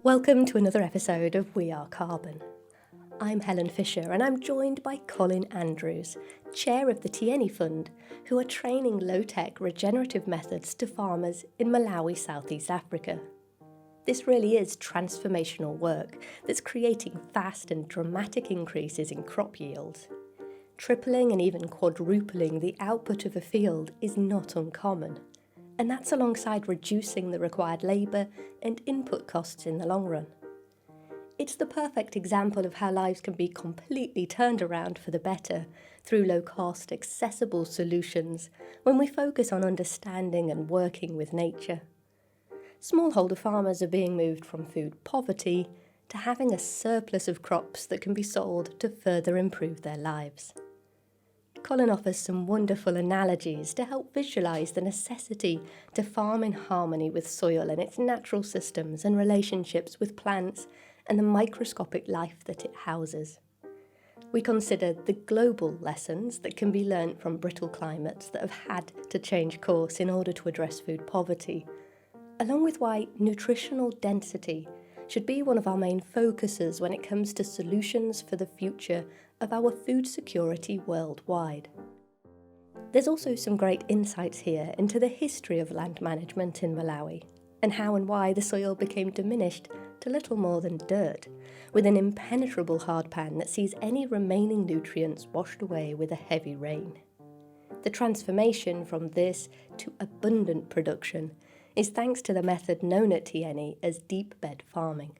Welcome to another episode of We Are Carbon. I'm Helen Fisher and I'm joined by Colin Andrews, Chair of the Tiyeni Fund, who are training low-tech regenerative methods to farmers in Malawi, Southeast Africa. This really is transformational work that's creating fast and dramatic increases in crop yields. Tripling and even quadrupling the output of a field is not uncommon, and that's alongside reducing the required labour and input costs in the long run. It's the perfect example of how lives can be completely turned around for the better through low-cost, accessible solutions when we focus on understanding and working with nature. Smallholder farmers are being moved from food poverty to having a surplus of crops that can be sold to further improve their lives. Colin offers some wonderful analogies to help visualise the necessity to farm in harmony with soil and its natural systems and relationships with plants and the microscopic life that it houses. We considered the global lessons that can be learnt from brittle climates that have had to change course in order to address food poverty, along with why nutritional density should be one of our main focuses when it comes to solutions for the future of our food security worldwide. There's also some great insights here into the history of land management in Malawi and how and why the soil became diminished to little more than dirt, with an impenetrable hardpan that sees any remaining nutrients washed away with a heavy rain. The transformation from this to abundant production is thanks to the method known at Tiyeni as deep bed farming.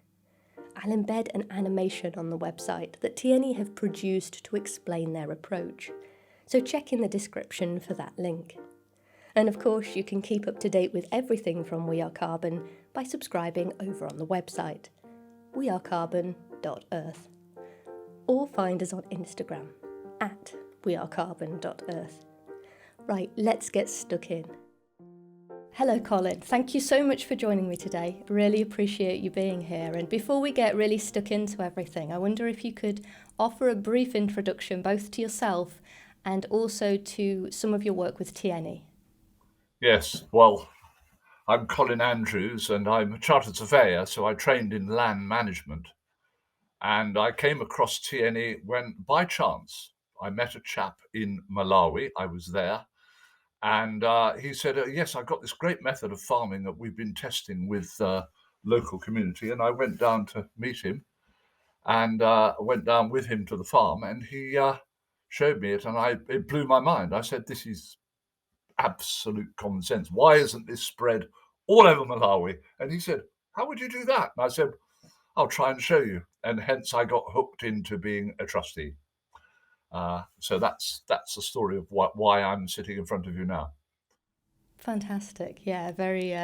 I'll embed an animation on the website that Tiyeni have produced to explain their approach, so check in the description for that link. And of course, you can keep up to date with everything from We Are Carbon by subscribing over on the website, wearecarbon.earth, or find us on Instagram, at wearecarbon.earth. Right, let's get stuck in. Hello Colin, thank you so much for joining me today. Really appreciate you being here. And before we get really stuck into everything, I wonder if you could offer a brief introduction both to yourself and also to some of your work with Tiyeni. Yes, well, I'm Colin Andrews and I'm a chartered surveyor, so I trained in land management. And I came across Tiyeni when, by chance, I met a chap in Malawi. I was there. And he said, yes, I've got this great method of farming that we've been testing with local community. And I went down to meet him and went down with him to the farm. And he showed me it, and it blew my mind. I said, this is absolute common sense. Why isn't this spread all over Malawi? And he said, how would you do that? And I said, I'll try and show you. And hence I got hooked into being a trustee. So that's the story of why I'm sitting in front of you now. Fantastic. Yeah, very.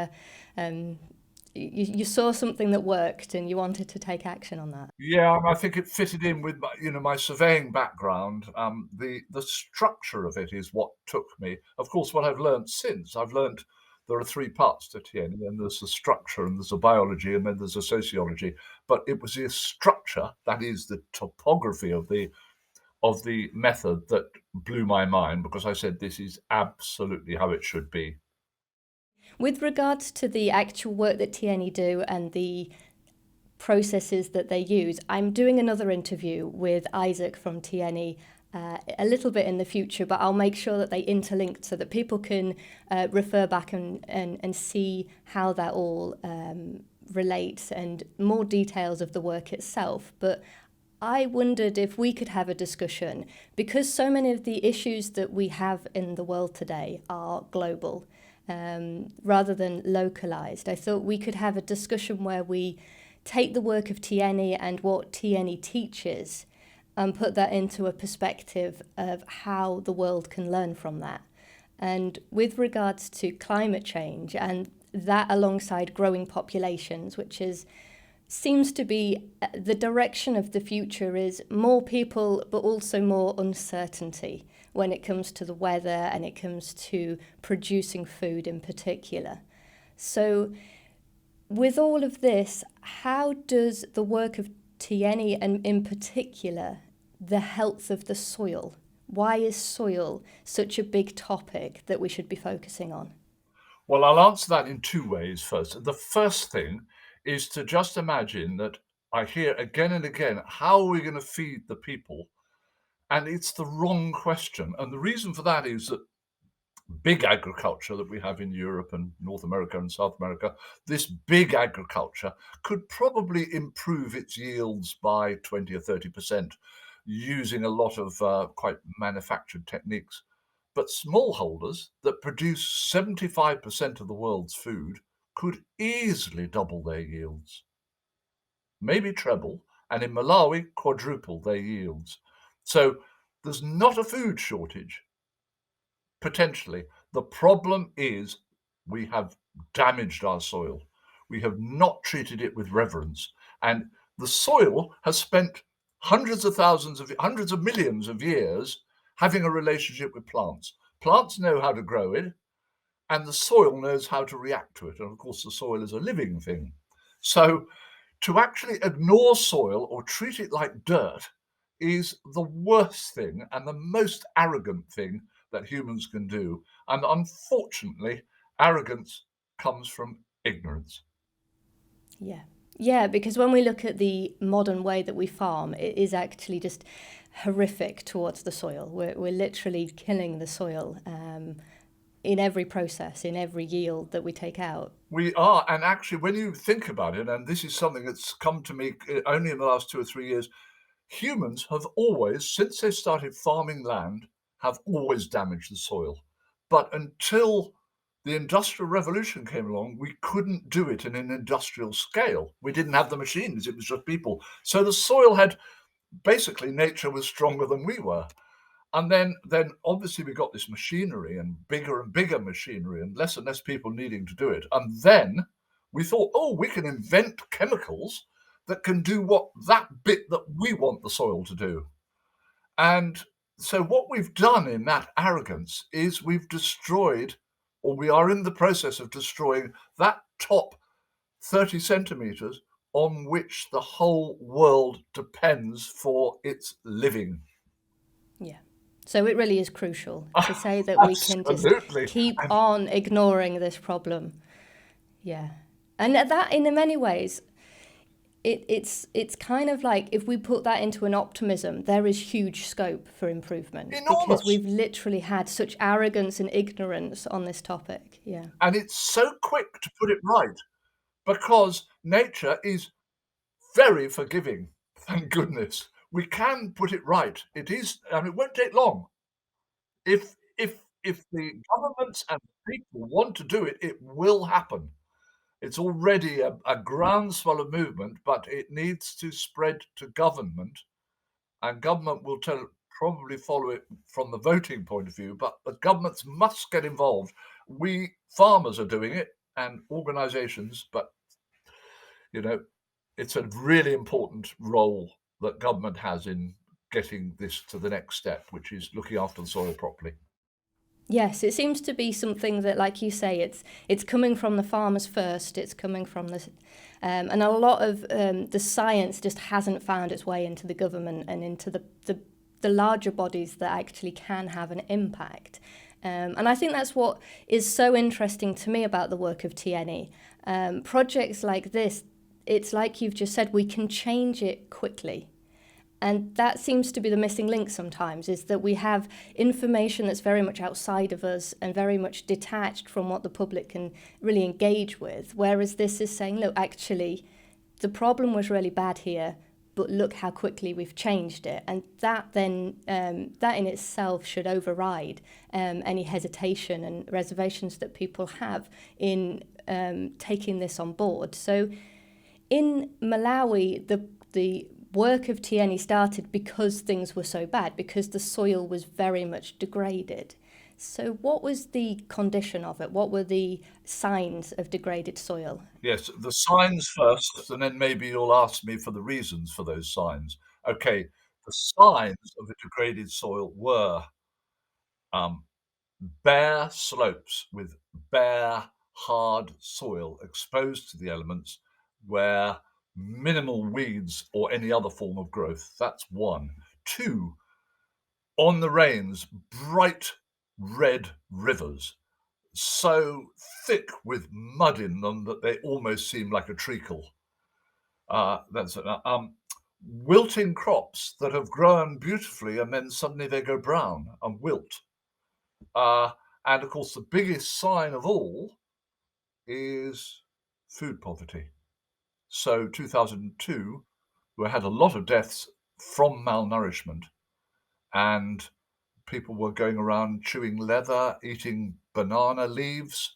You saw something that worked and you wanted to take action on that. Yeah, I think it fitted in with my surveying background. The structure of it is what took me. Of course, what I've learned since, I've learned there are three parts to Tiyeni, and there's a structure, and there's a biology, and then there's a sociology. But it was the structure, that is the topography of the method, that blew my mind, because I said this is absolutely how it should be. With regards to the actual work that Tiyeni do and the processes that they use, I'm doing another interview with Isaac from Tiyeni a little bit in the future, but I'll make sure that they interlink so that people can refer back and see how that all relates and more details of the work itself. But I wondered if we could have a discussion, because so many of the issues that we have in the world today are global rather than localized. I thought we could have a discussion where we take the work of Tiyeni and what Tiyeni teaches and put that into a perspective of how the world can learn from that. And with regards to climate change and that alongside growing populations, which seems to be the direction of the future, is more people but also more uncertainty when it comes to the weather and it comes to producing food in particular. So with all of this, how does the work of Tiyeni and in particular the health of the soil, why is soil such a big topic that we should be focusing on? Well, I'll answer that in two ways first. The first thing is to just imagine that I hear again and again, how are we going to feed the people? And it's the wrong question. And the reason for that is that big agriculture that we have in Europe and North America and South America, this big agriculture could probably improve its yields by 20 or 30% using a lot of quite manufactured techniques. But smallholders that produce 75% of the world's food could easily double their yields, maybe treble, and in Malawi, quadruple their yields. So there's not a food shortage, potentially. The problem is we have damaged our soil. We have not treated it with reverence. And the soil has spent hundreds of millions of years having a relationship with plants. Plants know how to grow it, and the soil knows how to react to it. And of course, the soil is a living thing. So to actually ignore soil or treat it like dirt is the worst thing and the most arrogant thing that humans can do. And unfortunately, arrogance comes from ignorance. Yeah. Yeah, because when we look at the modern way that we farm, it is actually just horrific towards the soil. We're literally killing the soil in every process, in every yield that we take out. We are, and actually, when you think about it, and this is something that's come to me only in the last 2 or 3 years, humans have always, since they started farming land, have always damaged the soil. But until the Industrial Revolution came along, we couldn't do it in an industrial scale. We didn't have the machines, it was just people. So the soil had basically, nature was stronger than we were. And then obviously we got this machinery and bigger machinery and less people needing to do it. And then we thought, oh, we can invent chemicals that can do what that bit that we want the soil to do. And so what we've done in that arrogance is we've destroyed, or we are in the process of destroying that top 30 centimeters on which the whole world depends for its living. Yeah. So it really is crucial to say that we can just Absolutely. keep And on ignoring this problem. Yeah. And that, in many ways, it's kind of like if we put that into an optimism, there is huge scope for improvement because enormous. we've literally had such arrogance and ignorance on this topic. Yeah. And it's so quick to put it right because nature is very forgiving. Thank goodness. We can put it right. It is, and it won't take long. If the governments and the people want to do it, it will happen. It's already a groundswell of movement, but it needs to spread to government, and government will probably follow it from the voting point of view, but the governments must get involved. We farmers are doing it and organizations, but you know, it's a really important role that government has in getting this to the next step, which is looking after the soil properly. Yes, it seems to be something that, like you say, it's coming from the farmers first. It's coming from and a lot of the science just hasn't found its way into the government and into the larger bodies that actually can have an impact. And I think that's what is so interesting to me about the work of Tiyeni. Projects like this, it's like you've just said, we can change it quickly. And that seems to be the missing link sometimes, is that we have information that's very much outside of us and very much detached from what the public can really engage with. Whereas this is saying, look, actually, the problem was really bad here, but look how quickly we've changed it. And that then, that in itself should override any hesitation and reservations that people have in taking this on board. So in Malawi, the work of Tiyeni started because things were so bad, because the soil was very much degraded. So what was the condition of it? What were the signs of degraded soil? Yes, the signs first, and then maybe you'll ask me for the reasons for those signs. Okay, the signs of a degraded soil were um, bare slopes with bare, hard soil exposed to the elements where minimal weeds or any other form of growth. That's one. Two, on the rains, bright red rivers, so thick with mud in them that they almost seem like a treacle. That's it. Wilting crops that have grown beautifully and then suddenly they go brown and wilt. And of course, the biggest sign of all is food poverty. So 2002, we had a lot of deaths from malnourishment, and people were going around chewing leather, eating banana leaves,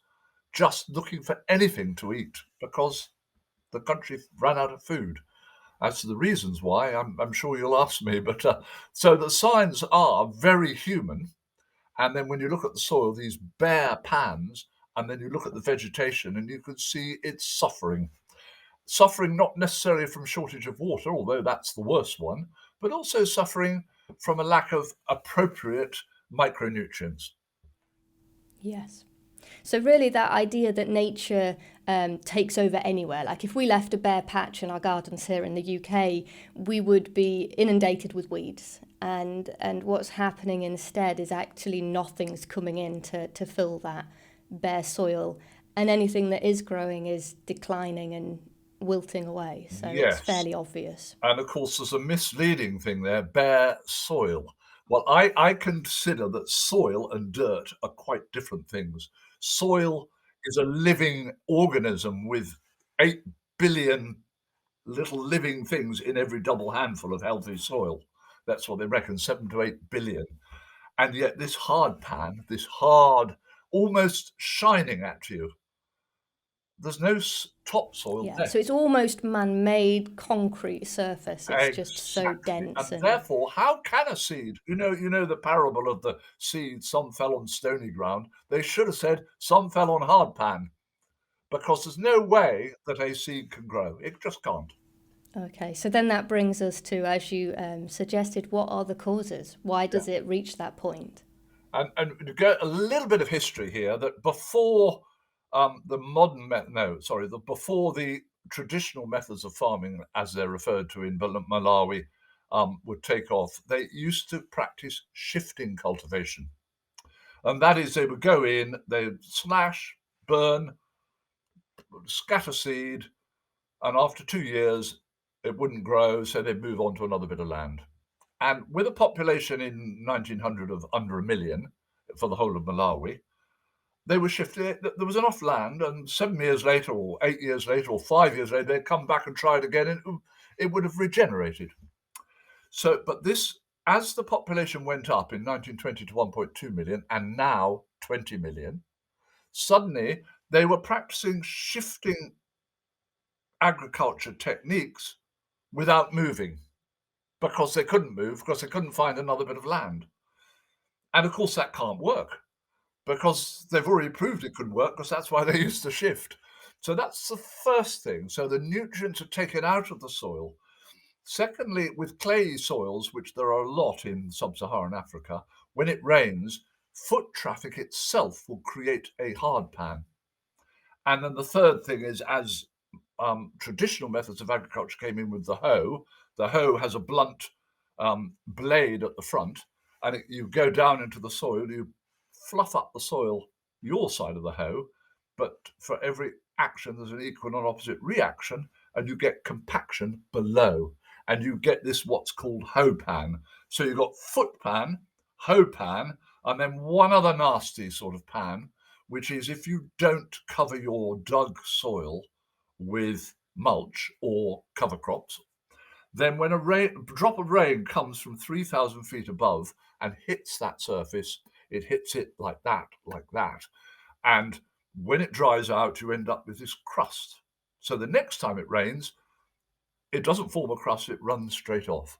just looking for anything to eat because the country ran out of food. As to the reasons why, I'm sure you'll ask me, but so the signs are very human. And then when you look at the soil, these bare pans, and then you look at the vegetation, and you can see it's suffering. Suffering not necessarily from shortage of water, although that's the worst one, but also suffering from a lack of appropriate micronutrients. Yes. So really that idea that nature takes over anywhere, like if we left a bare patch in our gardens here in the UK, we would be inundated with weeds. And what's happening instead is actually nothing's coming in to fill that bare soil. And anything that is growing is declining and wilting away. So it's Yes. fairly obvious. And of course, there's a misleading thing there, bare soil. Well, I consider that soil and dirt are quite different things. Soil is a living organism with 8 billion little living things in every double handful of healthy soil. That's what they reckon, 7 to 8 billion. And yet this hard pan, this hard, almost shining at you, there's no topsoil Yeah. there. So it's almost man-made concrete surface. It's just so Exactly, dense and and therefore, how can a seed, you know the parable of the seed, some fell on stony ground. They should have said some fell on hard pan, because there's no way that a seed can grow. It just can't. okay, so then that brings us to, as you suggested, what are the causes? Why Yeah. does it reach that point? And to go a little bit of history here, that before before the traditional methods of farming, as they're referred to in Malawi, would take off, they used to practice shifting cultivation. And that is, they would go in, they'd slash, burn, scatter seed, and after 2 years, it wouldn't grow, so they'd move on to another bit of land. And with a population in 1900 of under a million for the whole of Malawi, they were shifted. There was enough land, and 7 years later, or 8 years later, or 5 years later, they'd come back and try it again, and it would have regenerated. So, but this, as the population went up in 1920 to 1.2 million, and now 20 million, suddenly they were practicing shifting agriculture techniques without moving, because they couldn't move, because they couldn't find another bit of land. And of course, that can't work, because they've already proved it couldn't work, because that's why they used to shift. So that's the first thing. So the nutrients are taken out of the soil. Secondly, with clayey soils, which there are a lot in sub-Saharan Africa, when it rains, foot traffic itself will create a hard pan. And then the third thing is, as traditional methods of agriculture came in with the hoe has a blunt blade at the front, and you go down into the soil, you fluff up the soil, your side of the hoe, but for every action, there's an equal and opposite reaction, and you get compaction below, and you get this what's called hoe pan. So you've got foot pan, hoe pan, and then one other nasty sort of pan, which is if you don't cover your dug soil with mulch or cover crops, then when a drop of rain comes from 3,000 feet above and hits that surface, it hits it like that, like that. And when it dries out, you end up with this crust. So the next time it rains, it doesn't form a crust, it runs straight off.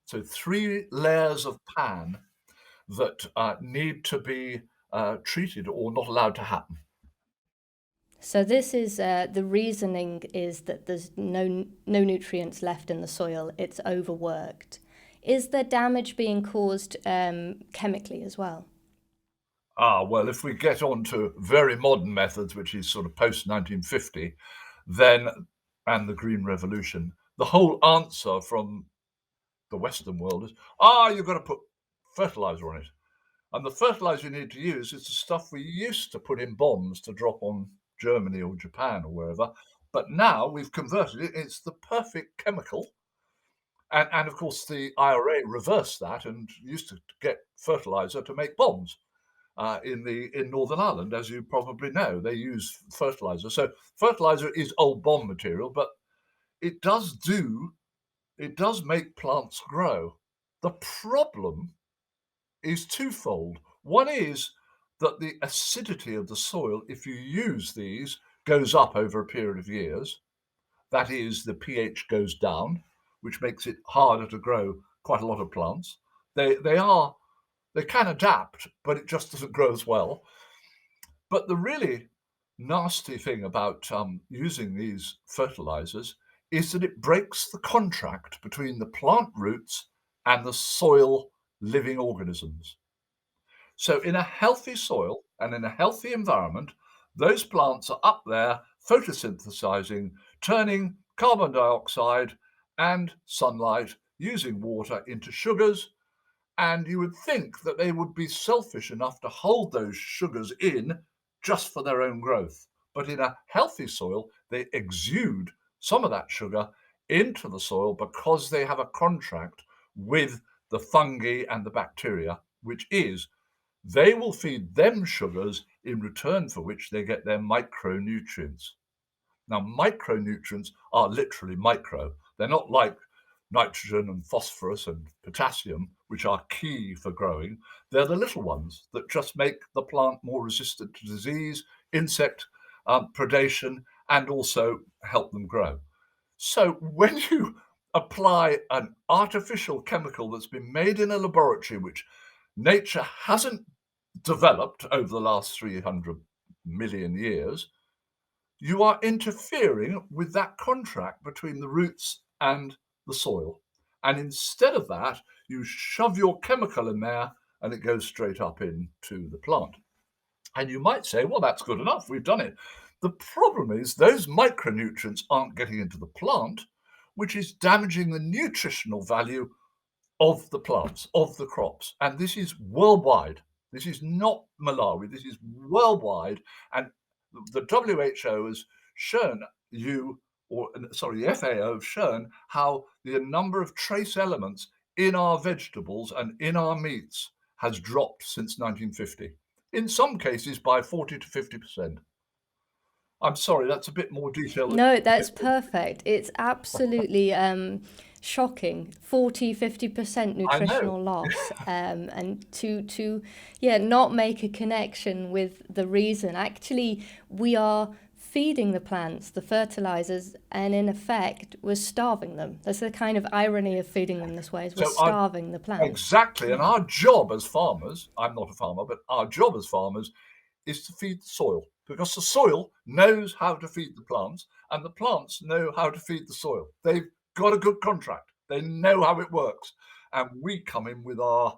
So 3 layers of pan that need to be treated or not allowed to happen. So this is the reasoning is that there's no nutrients left in the soil. It's overworked. Is there damage being caused chemically as well? Well, if we get on to very modern methods, which is sort of post 1950, then, and the Green Revolution, the whole answer from the Western world is, you've got to put fertilizer on it. And the fertilizer you need to use is the stuff we used to put in bombs to drop on Germany or Japan or wherever. But now we've converted it. It's the perfect chemical. And of course, the IRA reversed that and used to get fertilizer to make bombs. In Northern Ireland, as you probably know, they use fertilizer. So fertilizer is old bomb material, but it does do it does make plants grow. The problem is twofold. One is that the acidity of the soil, if you use these, goes up over a period of years. That is, the pH goes down, which makes it harder to grow quite a lot of plants. They can adapt, but it just doesn't grow as well. But the really nasty thing about using these fertilizers is that it breaks the contract between the plant roots and the soil living organisms. So in a healthy soil and in a healthy environment, those plants are up there photosynthesizing, turning carbon dioxide and sunlight using water into sugars. And you would think that they would be selfish enough to hold those sugars in just for their own growth. But in a healthy soil, they exude some of that sugar into the soil because they have a contract with the fungi and the bacteria, which is they will feed them sugars in return for which they get their micronutrients. Now, micronutrients are literally micro. They're not like nitrogen and phosphorus and potassium, which are key for growing. They're the little ones that just make the plant more resistant to disease, insect predation, and also help them grow. So when you apply an artificial chemical that's been made in a laboratory, which nature hasn't developed over the last 300 million years, you are interfering with that contract between the roots and the soil. And instead of that, you shove your chemical in there and it goes straight up into the plant. And you might say, well, that's good enough. We've done it. The problem is those micronutrients aren't getting into the plant, which is damaging the nutritional value of the plants, of the crops. And this is worldwide. This is not Malawi. This is worldwide. And the WHO has shown the FAO have shown how the number of trace elements in our vegetables and in our meats has dropped since 1950. In some cases by 40 to 50%. I'm sorry, that's a bit more detail. No, that's perfect. It's absolutely shocking. 40-50% I know. nutritional loss. And to not make a connection with the reason. Actually, we are feeding the plants the fertilizers, and in effect, we're starving them. That's the kind of irony of feeding them this way, is we're starving the plants. Exactly. And our job as farmers, I'm not a farmer, but our job as farmers is to feed the soil, because the soil knows how to feed the plants and the plants know how to feed the soil. They've got a good contract. They know how it works. And we come in with our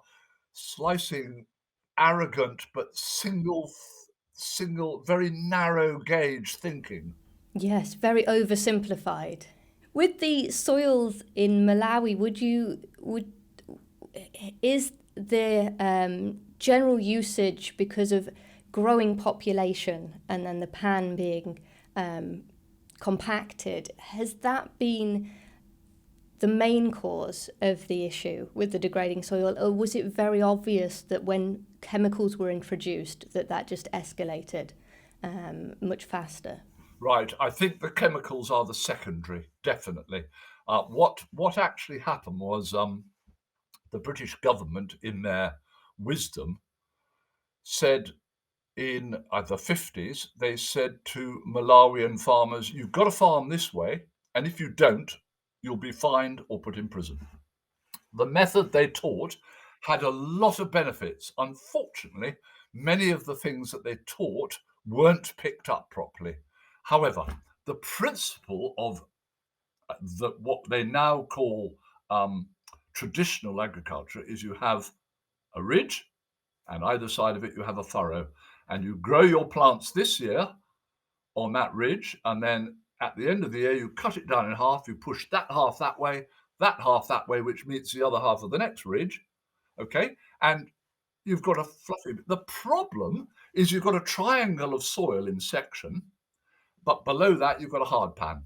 slicing, arrogant, but single, very narrow gauge thinking. Yes, very oversimplified. With the soils in Malawi, is the general usage because of growing population and then the pan being compacted, has that been the main cause of the issue with the degrading soil, or was it very obvious that when chemicals were introduced that just escalated much faster? Right, I think the chemicals are the secondary, definitely. What actually happened was the British government, in their wisdom, said in the 50s, they said to Malawian farmers, you've got to farm this way, and if you don't, you'll be fined or put in prison. The method they taught had a lot of benefits. Unfortunately, many of the things that they taught weren't picked up properly. However, the principle of what they now call traditional agriculture is you have a ridge, and either side of it you have a furrow, and you grow your plants this year on that ridge, and then at the end of the year you cut it down in half, you push that half that way, which meets the other half of the next ridge, okay? And you've got a fluffy. The problem is you've got a triangle of soil in section, but below that you've got a hard pan.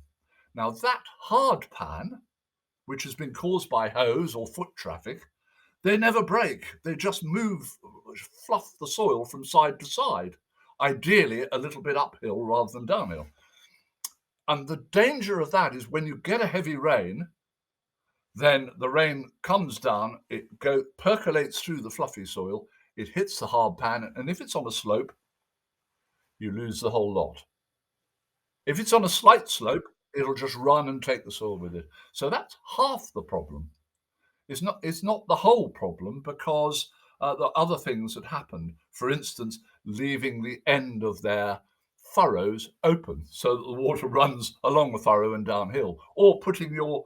Now that hard pan, which has been caused by hose or foot traffic, they never break. They just move, fluff the soil from side to side, ideally a little bit uphill rather than downhill. And the danger of that is when you get a heavy rain, then the rain comes down, it percolates through the fluffy soil, it hits the hard pan, and if it's on a slope, you lose the whole lot. If it's on a slight slope, it'll just run and take the soil with it. So that's half the problem. It's not the whole problem because there are other things that happened. For instance, leaving the end of their furrows open so that the water runs along the furrow and downhill, or putting your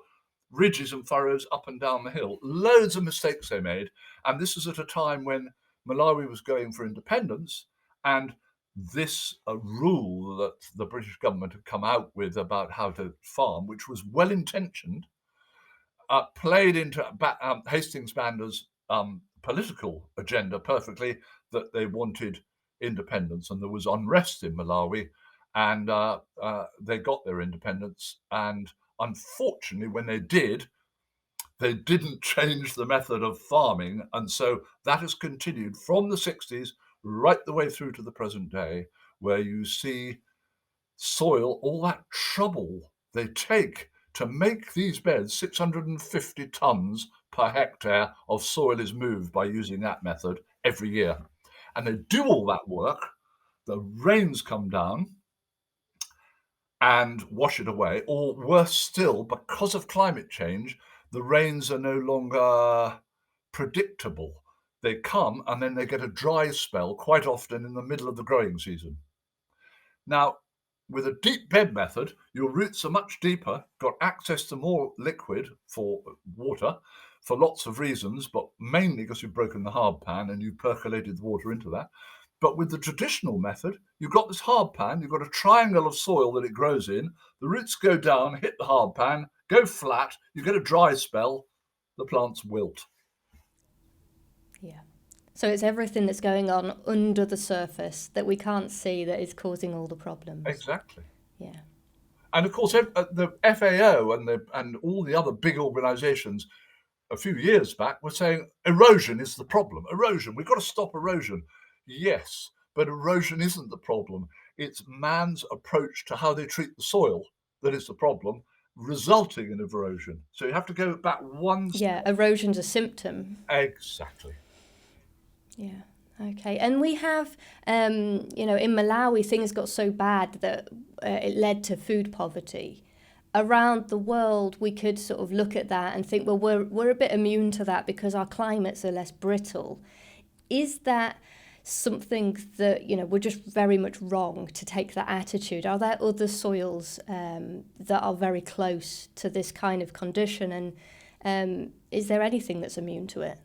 ridges and furrows up and down the hill. Loads of mistakes they made, and this was at a time when Malawi was going for independence, and this rule that the British government had come out with about how to farm, which was well intentioned, played into Hastings Bander's political agenda perfectly, that they wanted independence, and there was unrest in Malawi, and they got their independence. And unfortunately, when they didn't change the method of farming, and so that has continued from the 60s right the way through to the present day, where you see soil, all that trouble they take to make these beds. 650 tons per hectare of soil is moved by using that method every year. And they do all that work, the rains come down and wash it away, or worse still, because of climate change, the rains are no longer predictable. They come and then they get a dry spell quite often in the middle of the growing season. Now, with a deep bed method, your roots are much deeper, got access to more liquid for water for lots of reasons, but mainly because you've broken the hard pan and you percolated the water into that. But with the traditional method, you've got this hard pan, you've got a triangle of soil that it grows in, the roots go down, hit the hard pan, go flat, you get a dry spell, the plants wilt. Yeah. So it's everything that's going on under the surface that we can't see that is causing all the problems. Exactly. Yeah. And of course, the FAO and all the other big organizations a few years back were saying erosion is the problem. Erosion, we've got to stop erosion. Yes, but erosion isn't the problem. It's man's approach to how they treat the soil that is the problem, resulting in erosion. So you have to go back one step. Yeah, erosion's a symptom. Exactly. Yeah. Okay. And we have, in Malawi, things got so bad that it led to food poverty. Around the world, we could sort of look at that and think, well, we're a bit immune to that because our climates are less brittle. Is that something that, we're just very much wrong to take that attitude? Are there other soils that are very close to this kind of condition? And is there anything that's immune to it?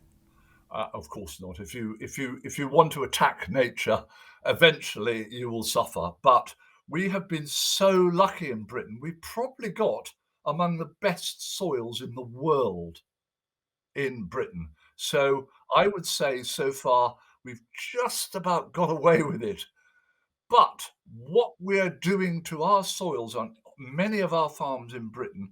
Of course not. If you want to attack nature, eventually you will suffer. But we have been so lucky in Britain. We've probably got among the best soils in the world in Britain. So I would say so far we've just about got away with it. But what we're doing to our soils on many of our farms in Britain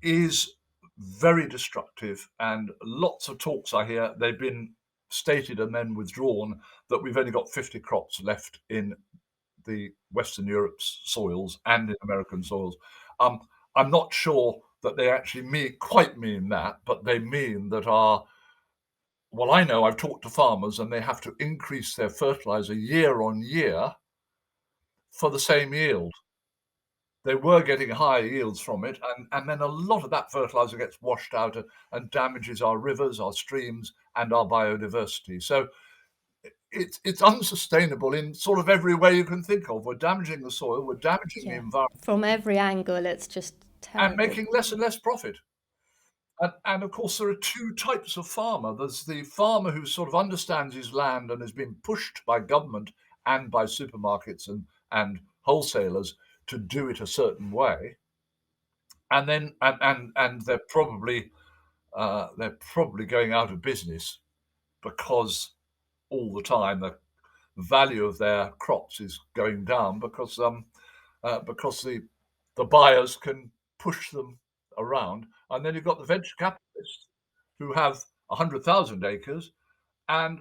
is very destructive, and lots of talks I hear, they've been stated and then withdrawn, that we've only got 50 crops left in the Western Europe's soils and in American soils. I'm not sure that they actually quite mean that, but they mean that well, I know I've talked to farmers and they have to increase their fertilizer year on year for the same yield. They were getting higher yields from it, and then a lot of that fertilizer gets washed out and damages our rivers, our streams, and our biodiversity. So it's unsustainable in sort of every way you can think of. We're damaging the soil, we're damaging the Yeah. environment, From every angle, it's just and terrible. making less and less profit. And of course, there are two types of farmer. There's the farmer who sort of understands his land and has been pushed by government and by supermarkets and wholesalers to do it a certain way. And then and they're probably going out of business because all the time. The value of their crops is going down because the buyers can push them around, and then you've got the venture capitalists who have 100,000 acres, and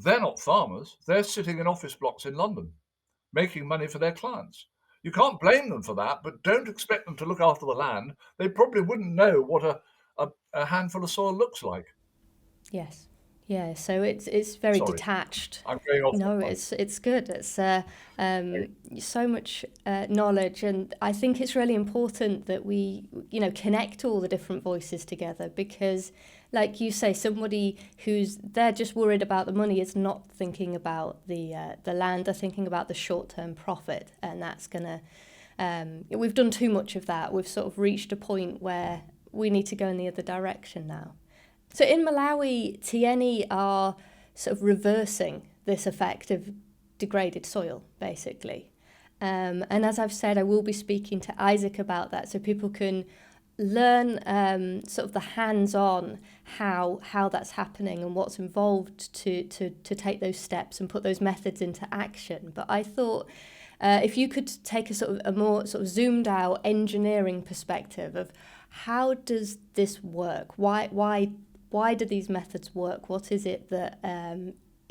they're not farmers. They're sitting in office blocks in London, making money for their clients. You can't blame them for that, but don't expect them to look after the land. They probably wouldn't know what a handful of soil looks like. Yes. Yeah, so it's very Sorry, detached. I'm going off No, on one. it's good. It's so much knowledge, and I think it's really important that we, connect all the different voices together because, like you say, somebody who's they're just worried about the money is not thinking about the land. They're thinking about the short-term profit, and that's gonna. We've done too much of that. We've sort of reached a point where we need to go in the other direction now. So in Malawi, Tiyeni are sort of reversing this effect of degraded soil, basically. And as I've said, I will be speaking to Isaac about that so people can learn sort of the hands-on how that's happening and what's involved to take those steps and put those methods into action. But I thought if you could take a more sort of zoomed out engineering perspective of how does this work? Why do these methods work? What is it that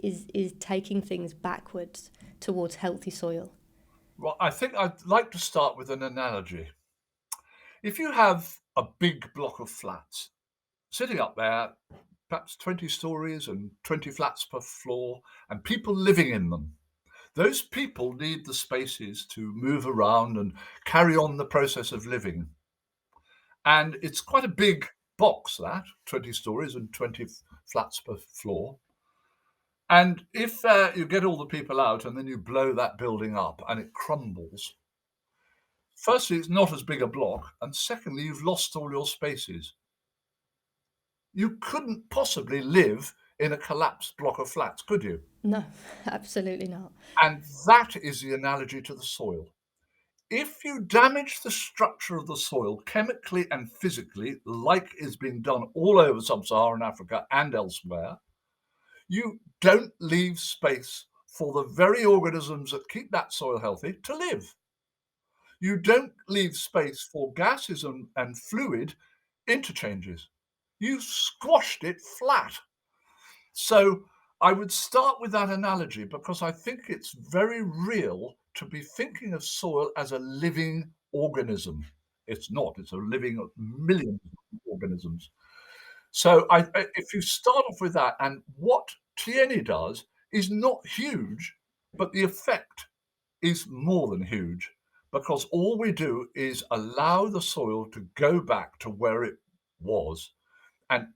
is taking things backwards towards healthy soil? Well, I think I'd like to start with an analogy. If you have a big block of flats sitting up there, perhaps 20 stories and 20 flats per floor, and people living in them, those people need the spaces to move around and carry on the process of living. And it's quite a big box, that 20 stories and 20 flats per floor. And if you get all the people out and then you blow that building up and it crumbles, firstly, it's not as big a block. And secondly, you've lost all your spaces. You couldn't possibly live in a collapsed block of flats, could you? No, absolutely not. And that is the analogy to the soil. If you damage the structure of the soil chemically and physically, like is being done all over sub-Saharan Africa and elsewhere, you don't leave space for the very organisms that keep that soil healthy to live. You don't leave space for gases and fluid interchanges. You've squashed it flat. So I would start with that analogy because I think it's very real to be thinking of soil as a living organism. It's not, it's a living millions of organisms. So if you start off with that, and what Tiyeni does is not huge, but the effect is more than huge because all we do is allow the soil to go back to where it was. And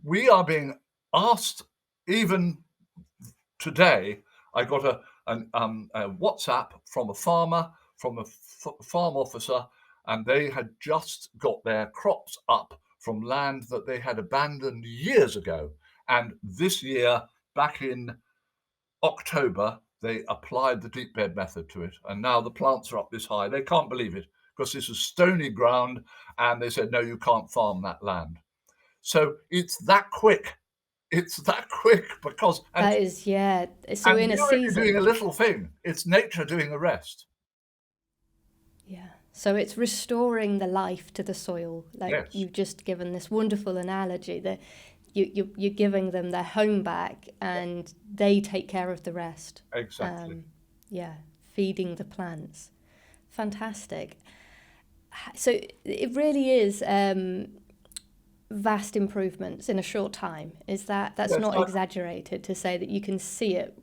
we are being asked, even today, I got a WhatsApp from a farmer, from a farm officer, and they had just got their crops up from land that they had abandoned years ago. And this year, back in October, they applied the deep bed method to it. And now the plants are up this high. They can't believe it because this is stony ground. And they said, no, you can't farm that land. So it's that quick. It's that quick because, That is, yeah. So and in a we're only doing season, a little thing. It's nature doing the rest. yeah. So it's restoring the life to the soil. Like Yes, you've just given this wonderful analogy that you're giving them their home back and they take care of the rest. exactly. Yeah, feeding the plants. Fantastic. So it really is vast improvements in a short time. Is that's Yes, not exaggerated to say that you can see it?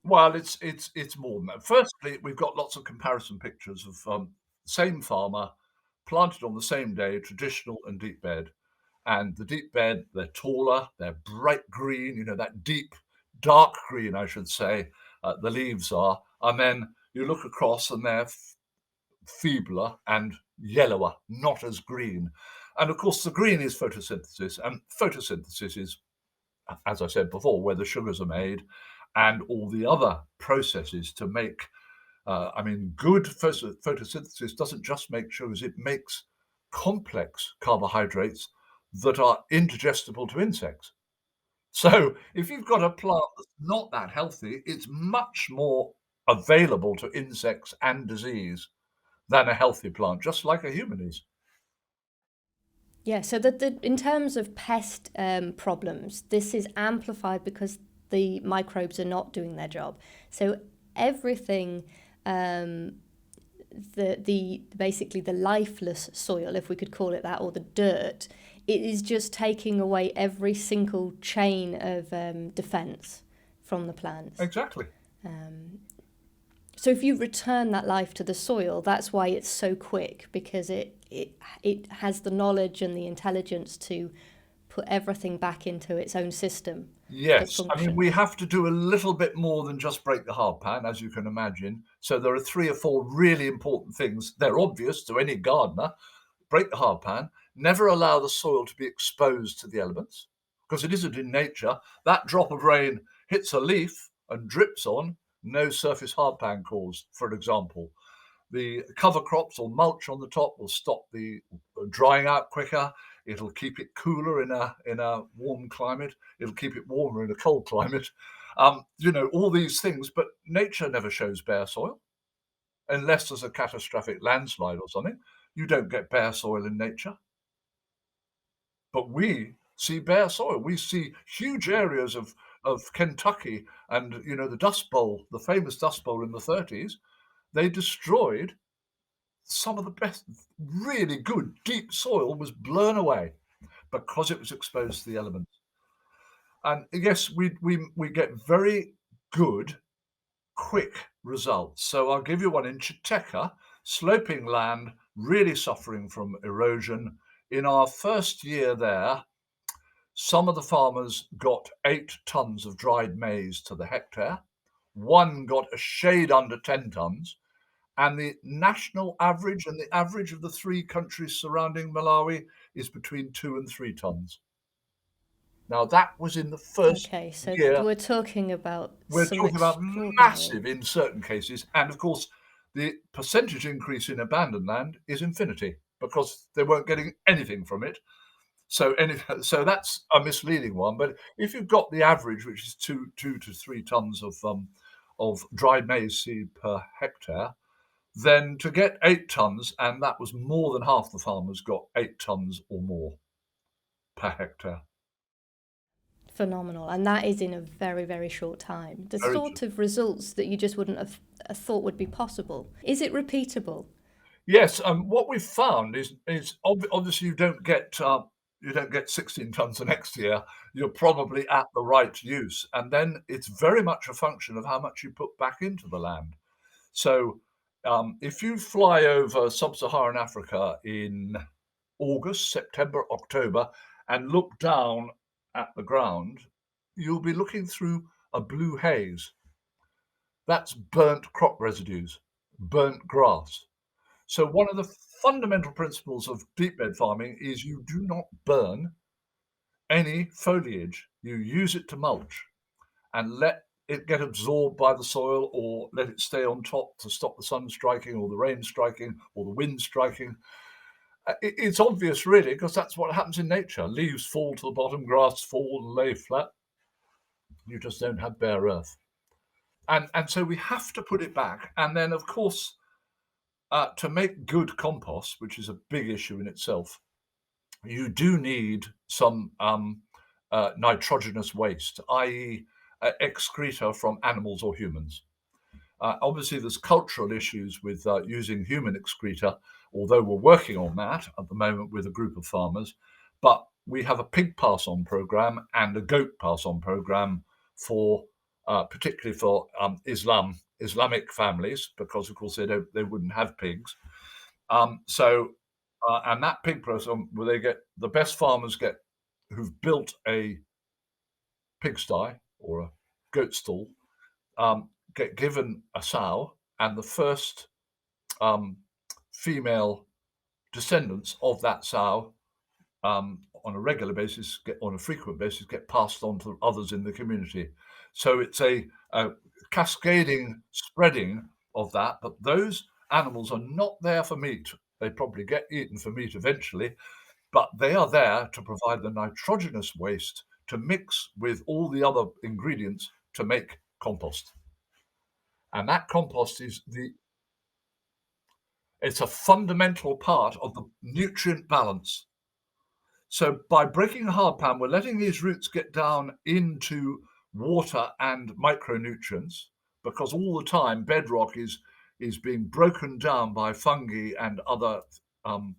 well, it's more than that. Firstly, we've got lots of comparison pictures of same farmer planted on the same day, traditional and deep bed. And the deep bed, they're taller, they're bright green, that deep, dark green, I should say, the leaves are. And then you look across and they're feebler and yellower, not as green. And of course, the green is photosynthesis, and photosynthesis is, as I said before, where the sugars are made and all the other processes to make. Good photosynthesis doesn't just make sugars, it makes complex carbohydrates that are indigestible to insects. So if you've got a plant that's not that healthy, it's much more available to insects and disease than a healthy plant, just like a human is. Yeah, so in terms of pest problems, this is amplified because the microbes are not doing their job. So everything, the basically the lifeless soil, if we could call it that, or the dirt, it is just taking away every single chain of defense from the plants. Exactly. So if you return that life to the soil, that's why it's so quick, because it has the knowledge and the intelligence to put everything back into its own system that Yes. I mean, we functions. have to do a little bit more than just break the hard pan, as you can imagine. So there are 3 or 4 really important things. They're obvious to any gardener. Break the hard pan, never allow the soil to be exposed to the elements, because it isn't in nature. That drop of rain hits a leaf and drips on, no surface hard pan cause, for example. The cover crops or mulch on the top will stop the drying out quicker. It'll keep it cooler in a warm climate. It'll keep it warmer in a cold climate. All these things, but nature never shows bare soil unless there's a catastrophic landslide or something. You don't get bare soil in nature. But we see bare soil. We see huge areas of Kentucky and the Dust Bowl, the famous Dust Bowl in the 30s. They destroyed some of the best, really good deep soil was blown away because it was exposed to the elements. And yes, we get very good quick results. So I'll give you one in Chiteka, sloping land, really suffering from erosion. In our first year there, some of the farmers got 8 tons of dried maize to the hectare. One got a shade under 10 tons. And the national average and the average of the 3 countries surrounding Malawi is between 2 and 3 tons. Now, that was in the first Okay, so year. we're talking about We're some talking about extraordinary. massive in certain cases, and of course, the percentage increase in abandoned land is infinity because they weren't getting anything from it. So that's a misleading one. But if you've got the average, which is 2 to 3 tons of dried maize seed per hectare, then to get 8 tons, and that was more than half the farmers got 8 tons or more per hectare. Phenomenal, and that is in a very, very short time. The Very sort of results that you just wouldn't have thought would be possible. Is it repeatable? Yes, what we've found is obviously you don't get 16 tons the next year. You're probably at the right use, and then it's very much a function of how much you put back into the land. So, if you fly over sub-Saharan Africa in August, September, October, and look down at the ground, you'll be looking through a blue haze. That's burnt crop residues, burnt grass. So one of the fundamental principles of deep bed farming is you do not burn any foliage. You use it to mulch and let it get absorbed by the soil, or let it stay on top to stop the sun striking or the rain striking or the wind striking. It's obvious, really, because that's what happens in nature. Leaves fall to the bottom, grass fall and lay flat. You just don't have bare earth. And so we have to put it back. And then, of course, to make good compost, which is a big issue in itself, you do need some nitrogenous waste, i.e., excreta from animals or humans. Obviously, there's cultural issues with using human excreta, although we're working on that at the moment with a group of farmers. But we have a pig pass on program and a goat pass on program for particularly for Islamic families, because of course they wouldn't have pigs. And that pig program, where they get the best farmers get who've built a pigsty or a goat stall, get given a sow, and the first female descendants of that sow on a regular basis, on a frequent basis, get passed on to others in the community. So it's a cascading spreading of that, but those animals are not there for meat. They probably get eaten for meat eventually, but they are there to provide the nitrogenous waste to mix with all the other ingredients to make compost. And that compost it's a fundamental part of the nutrient balance. So by breaking a hard pan, we're letting these roots get down into water and micronutrients, because all the time bedrock is being broken down by fungi and um,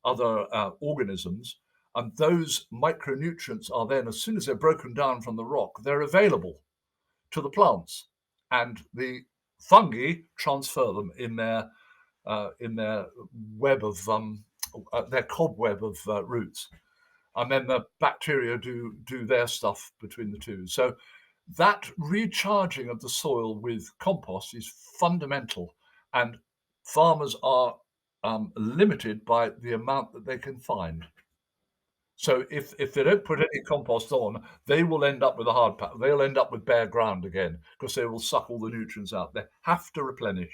other organisms, and those micronutrients are then, as soon as they're broken down from the rock, they're available to the plants, and the fungi transfer them in their web of their cobweb of roots, and then the bacteria do their stuff between the two. So that recharging of the soil with compost is fundamental, and farmers are limited by the amount that they can find. So if they don't put any compost on, they will end up with a hard pack. They'll end up with bare ground again, because they will suck all the nutrients out. They have to replenish.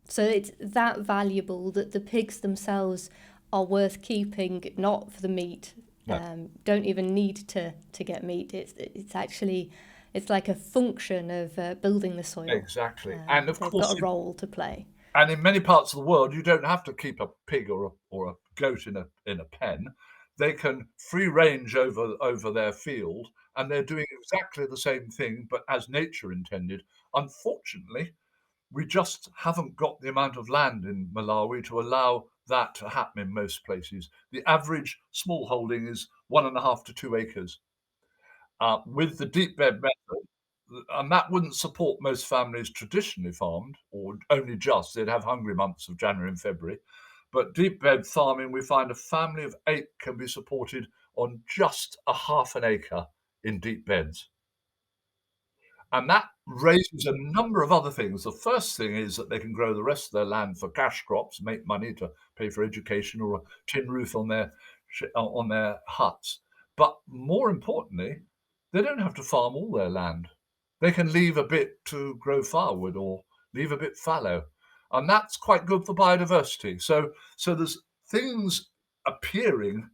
So it's that valuable that the pigs themselves are worth keeping, not for the meat. No. Don't even need to get meat. It's actually, it's like a function of building the soil. Exactly. And of They've course, got a role to play. and in many parts of the world, you don't have to keep a pig or a goat in a pen. They can free range over their field, and they're doing exactly the same thing, but as nature intended. Unfortunately, we just haven't got the amount of land in Malawi to allow that to happen in most places. The average small holding is 1.5 to 2 acres. With the deep bed method, and that wouldn't support most families traditionally farmed, or only just, they'd have hungry months of January and February. But deep bed farming, we find a family of 8 can be supported on just a half an acre in deep beds. And that raises a number of other things. The first thing is that they can grow the rest of their land for cash crops, make money to pay for education or a tin roof on their huts. But more importantly, they don't have to farm all their land. They can leave a bit to grow firewood or leave a bit fallow, and that's quite good for biodiversity. So there's things appearing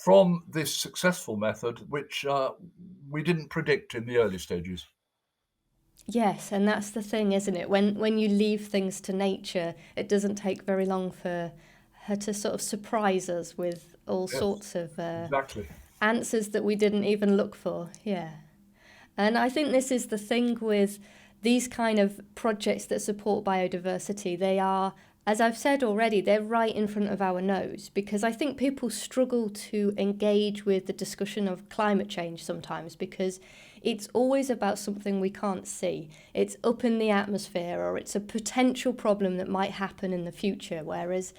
from this successful method which we didn't predict in the early stages. Yes, and that's the thing, isn't it? When you leave things to nature, it doesn't take very long for her to sort of surprise us with all Yes, sorts of exactly. answers that we didn't even look for. Yeah. And I think this is the thing with these kind of projects that support biodiversity. They are, as I've said already, they're right in front of our nose, because I think people struggle to engage with the discussion of climate change sometimes, because it's always about something we can't see. It's up in the atmosphere, or it's a potential problem that might happen in the future, whereas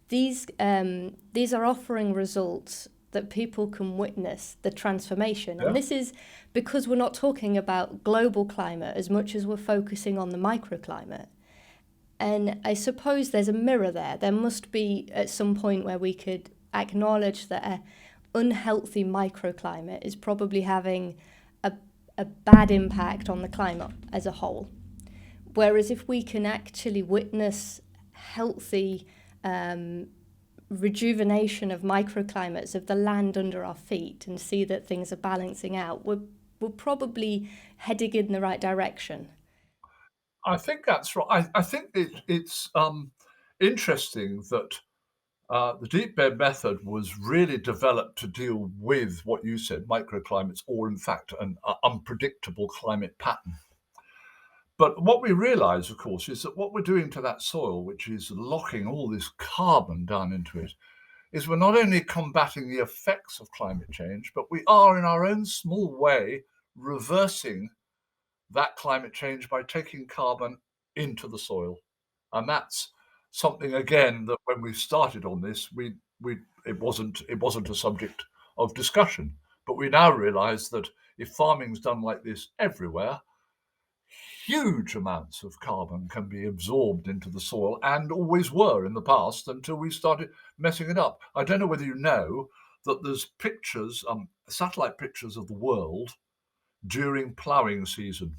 these are offering results that people can witness the transformation. Yeah. And this is because we're not talking about global climate as much as we're focusing on the microclimate. And I suppose there's a mirror there. There must be at some point where we could acknowledge that an unhealthy microclimate is probably having a bad impact on the climate as a whole. Whereas if we can actually witness healthy rejuvenation of microclimates of the land under our feet and see that things are balancing out, we're probably heading in the right direction. I think that's right. I think it's interesting that the deep bed method was really developed to deal with what you said, microclimates, or in fact an unpredictable climate pattern. But what we realize, of course, is that what we're doing to that soil, which is locking all this carbon down into it, is we're not only combating the effects of climate change, but we are, in our own small way, reversing that climate change by taking carbon into the soil. And that's something, again, that when we started on this, it wasn't a subject of discussion. But we now realize that if farming's done like this everywhere, huge amounts of carbon can be absorbed into the soil, and always were in the past, until we started messing it up. I don't know whether you know that there's pictures, satellite pictures of the world during ploughing season,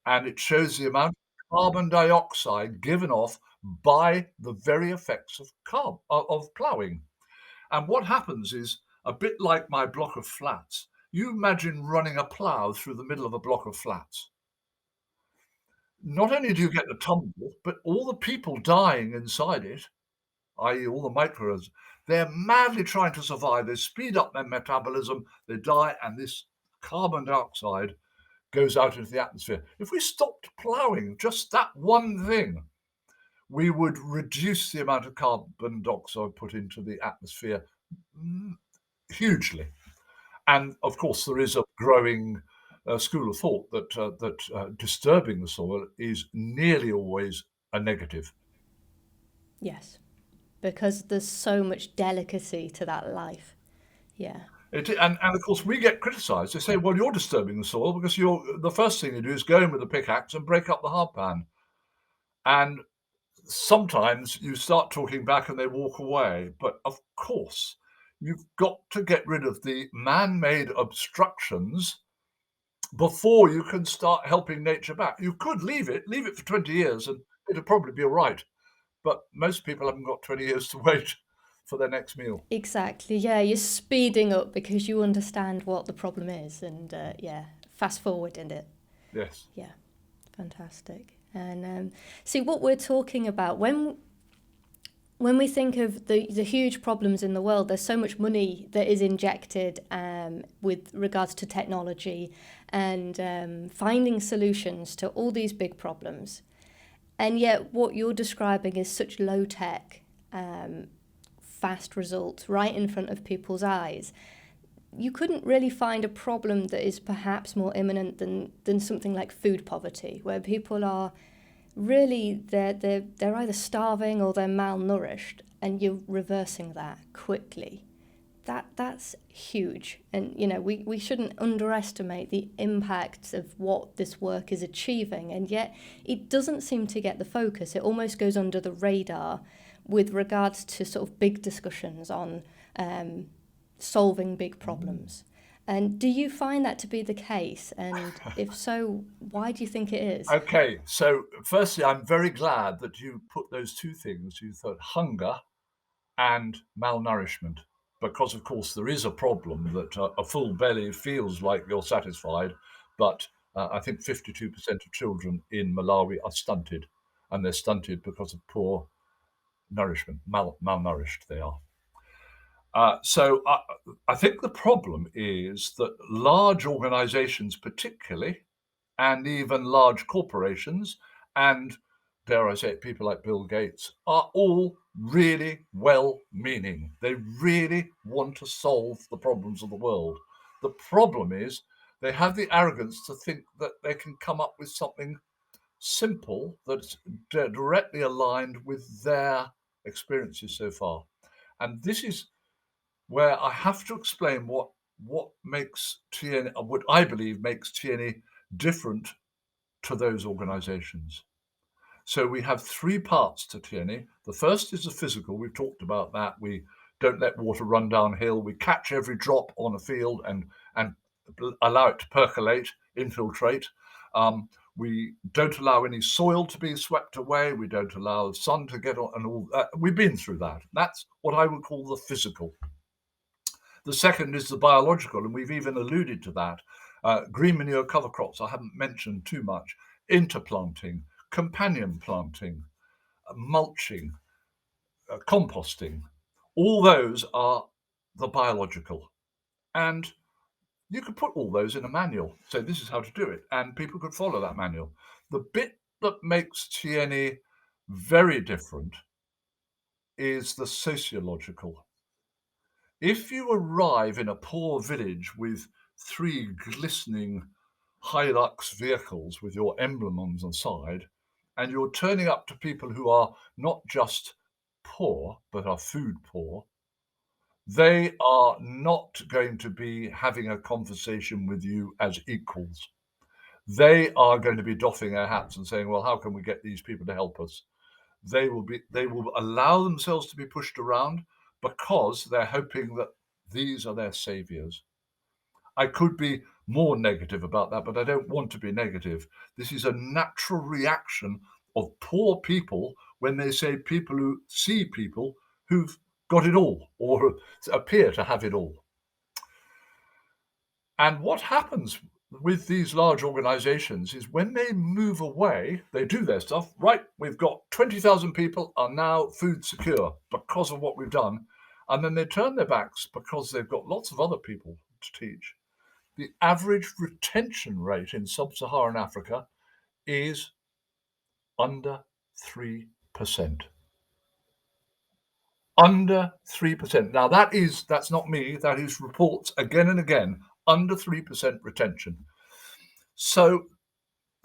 and it shows the amount of carbon dioxide given off by the very effects of ploughing. And what happens is a bit like my block of flats. You imagine running a plough through the middle of a block of flats. Not only do you get the tumble, but all the people dying inside it, i.e. all the microbes, they're madly trying to survive. They speed up their metabolism, they die, and this carbon dioxide goes out into the atmosphere. If we stopped ploughing just that one thing, we would reduce the amount of carbon dioxide put into the atmosphere hugely. And of course, there is a growing school of thought that disturbing the soil is nearly always a negative. Yes, because there's so much delicacy to that life. Yeah. And of course, we get criticised. They say, well, you're disturbing the soil because the first thing you do is go in with a pickaxe and break up the hardpan. And sometimes you start talking back and they walk away. But of course, you've got to get rid of the man-made obstructions before you can start helping nature back. You could leave it for 20 years and it'll probably be all right. But most people haven't got 20 years to wait for their next meal. Exactly. Yeah, you're speeding up because you understand what the problem is, and yeah, fast forwarding it. Yes. Yeah, fantastic. And see what we're talking about when we think of the huge problems in the world. There's so much money that is injected with regards to technology and finding solutions to all these big problems, and yet what you're describing is such low tech. Fast results right in front of people's eyes. You couldn't really find a problem that is perhaps more imminent than something like food poverty, where people are really they're either starving or they're malnourished, and you're reversing that quickly. That's huge, and we shouldn't underestimate the impact of what this work is achieving, and yet it doesn't seem to get the focus. It almost goes under the radar with regards to sort of big discussions on solving big problems. And do you find that to be the case? And if so, why do you think it is? Okay, so firstly, I'm very glad that you put those two things, you thought hunger and malnourishment, because of course there is a problem that a full belly feels like you're satisfied, but I think 52% of children in Malawi are stunted, and they're stunted because of poor nourishment, malnourished they are. So I think the problem is that large organizations particularly, and even large corporations, and dare I say it, people like Bill Gates, are all really well-meaning. They really want to solve the problems of the world. The problem is they have the arrogance to think that they can come up with something simple that's directly aligned with their experiences so far. And this is where I have to explain what makes Tiyeni, what I believe makes Tiyeni different to those organizations. So we have three parts to Tiyeni. The first is the physical. We've talked about that. We don't let water run downhill. We catch every drop on a field and allow it to percolate, infiltrate. We don't allow any soil to be swept away. We don't allow the sun to get on, and all that. We've been through that. That's what I would call the physical. The second is the biological, and we've even alluded to that. Green manure cover crops, I haven't mentioned too much. Interplanting, companion planting, mulching, composting. All those are the biological. And you could put all those in a manual. So this is how to do it. And people could follow that manual. The bit that makes Tiyeni very different is the sociological. If you arrive in a poor village with three glistening Hilux vehicles with your emblem on the side, and you're turning up to people who are not just poor, but are food poor, they are not going to be having a conversation with you as equals. They are going to be doffing their hats and saying, well, how can we get these people to help us? They will allow themselves to be pushed around because they're hoping that these are their saviors. I could be more negative about that, but I don't want to be negative. This is a natural reaction of poor people when they say people who see people who've got it all or appear to have it all. And what happens with these large organizations is when they move away, they do their stuff. Right, we've got 20,000 people are now food secure because of what we've done. And then they turn their backs because they've got lots of other people to teach. The average retention rate in sub-Saharan Africa is under 3%. Under 3%. Now that's not me, that is reports again and again, under 3% retention. So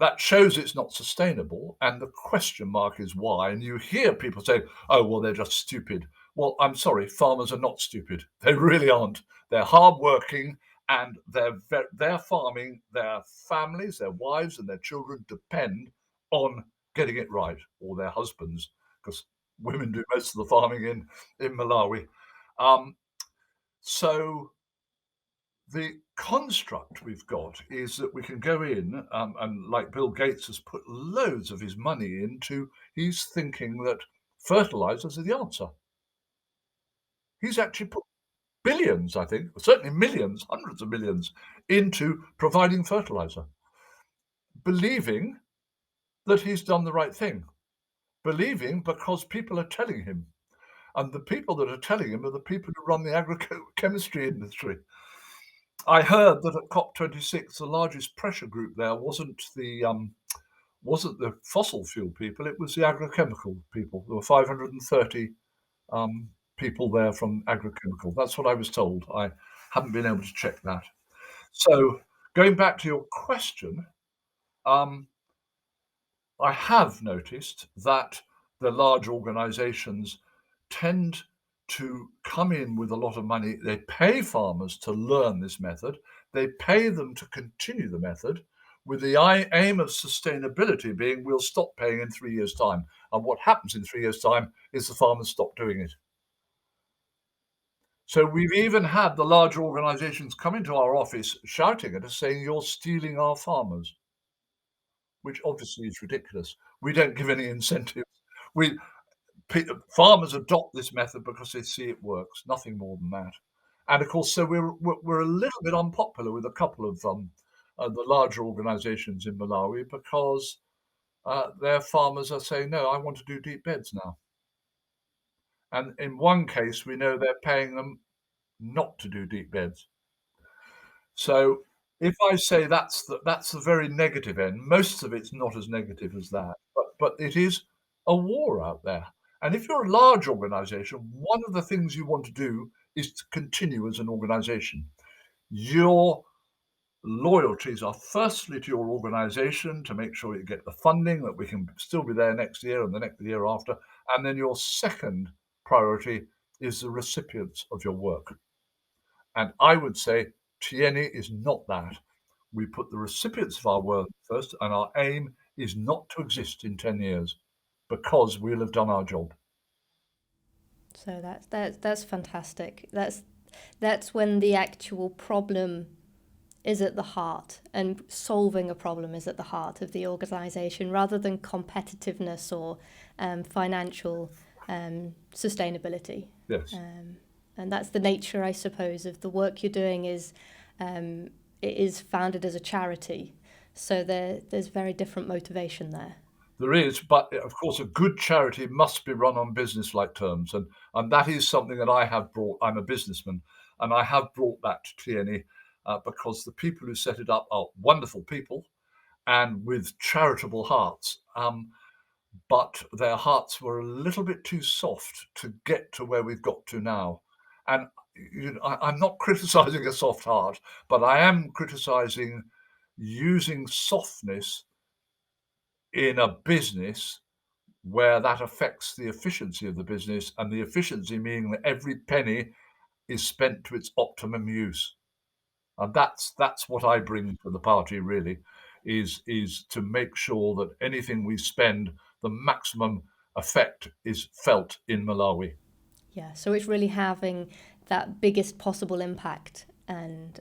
that shows it's not sustainable, and the question mark is why. And you hear people say, oh, well, they're just stupid. Well, I'm sorry, farmers are not stupid. They really aren't. They're hardworking, and they're farming. Their families, their wives, and their children depend on getting it right, or their husbands, because women do most of the farming in Malawi. Um, so the construct we've got is that we can go in, and like Bill Gates has put loads of his money into, he's thinking that fertilizers are the answer. He's actually put billions, I think, certainly millions, hundreds of millions, into providing fertilizer, believing that he's done the right thing, believing because people are telling him. And the people that are telling him are the people who run the agrochemistry industry. I heard that at COP26, the largest pressure group there wasn't the fossil fuel people; it was the agrochemical people. There were 530 people there from agrochemical. That's what I was told. I haven't been able to check that. So, going back to your question, um, I have noticed that the large organizations tend to come in with a lot of money. They pay farmers to learn this method. They pay them to continue the method with the aim of sustainability being we'll stop paying in 3 years' time. And what happens in 3 years' time is the farmers stop doing it. So we've even had the larger organizations come into our office shouting at us saying, you're stealing our farmers, which obviously is ridiculous. We don't give any incentives. We Farmers adopt this method because they see it works, nothing more than that. And of course, so we're a little bit unpopular with a couple of the larger organizations in Malawi because their farmers are saying, no, I want to do deep beds now. And in one case, we know they're paying them not to do deep beds. So if I say that's the very negative end, most of it's not as negative as that, but it is a war out there. And if you're a large organization, one of the things you want to do is to continue as an organization. Your loyalties are firstly to your organization to make sure you get the funding, that we can still be there next year and the next year after. And then your second priority is the recipients of your work. And I would say Tiyeni is not that. We put the recipients of our work first, and our aim is not to exist in 10 years because we'll have done our job. So that's fantastic. That's when the actual problem is at the heart, and solving a problem is at the heart of the organisation, rather than competitiveness or financial sustainability. Yes. And that's the nature, I suppose, of the work you're doing. It is founded as a charity, so there's very different motivation there. There is, but of course, a good charity must be run on business-like terms, and that is something that I have brought. I'm a businessman, and I have brought that to Tiyeni because the people who set it up are wonderful people and with charitable hearts. But their hearts were a little bit too soft to get to where we've got to now. And I'm not criticizing a soft heart, but I am criticizing using softness in a business where that affects the efficiency of the business, and the efficiency meaning that every penny is spent to its optimum use. And that's what I bring to the party really, is to make sure that anything we spend, the maximum effect is felt in Malawi. Yeah, so it's really having that biggest possible impact, and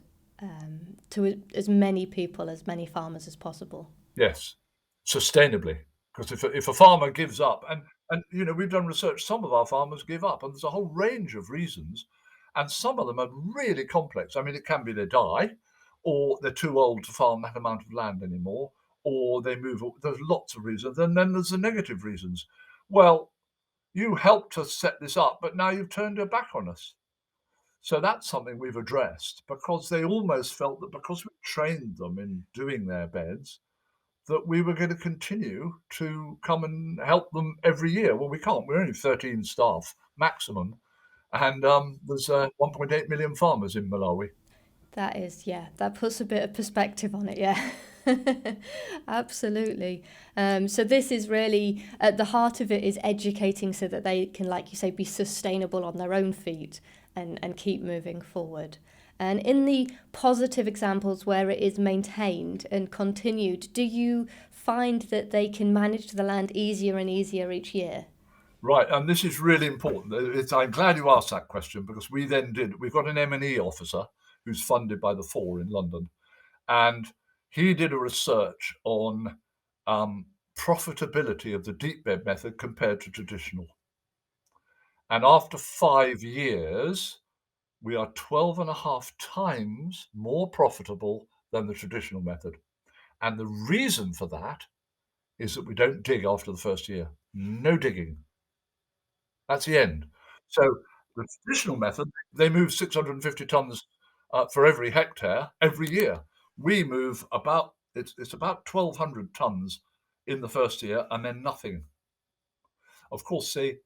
to as many people, as many farmers as possible. Yes, sustainably. Because if a farmer gives up, and we've done research, some of our farmers give up, and there's a whole range of reasons, and some of them are really complex. I mean, it can be they die, or they're too old to farm that amount of land anymore, or they move. There's lots of reasons. And then there's the negative reasons. Well, you helped us set this up, but now you've turned your back on us. So that's something we've addressed, because they almost felt that because we trained them in doing their beds, that we were going to continue to come and help them every year. Well, we can't. We're only 13 staff maximum, and there's 1.8 million farmers in Malawi. That is, yeah, that puts a bit of perspective on it, yeah. Absolutely. So this is really, at the heart of it is educating so that they can, like you say, be sustainable on their own feet and keep moving forward. And in the positive examples where it is maintained and continued, do you find that they can manage the land easier and easier each year? Right, and this is really important. I'm glad you asked that question, because we've got an M&E officer who's funded by the Four in London, and he did a research on profitability of the deep bed method compared to traditional. And after 5 years, we are 12 and a half times more profitable than the traditional method. And the reason for that is that we don't dig after the first year. No digging. That's the end. So the traditional method, they move 650 tons for every hectare every year. We move it's about 1,200 tons in the first year, and then nothing. Of course, they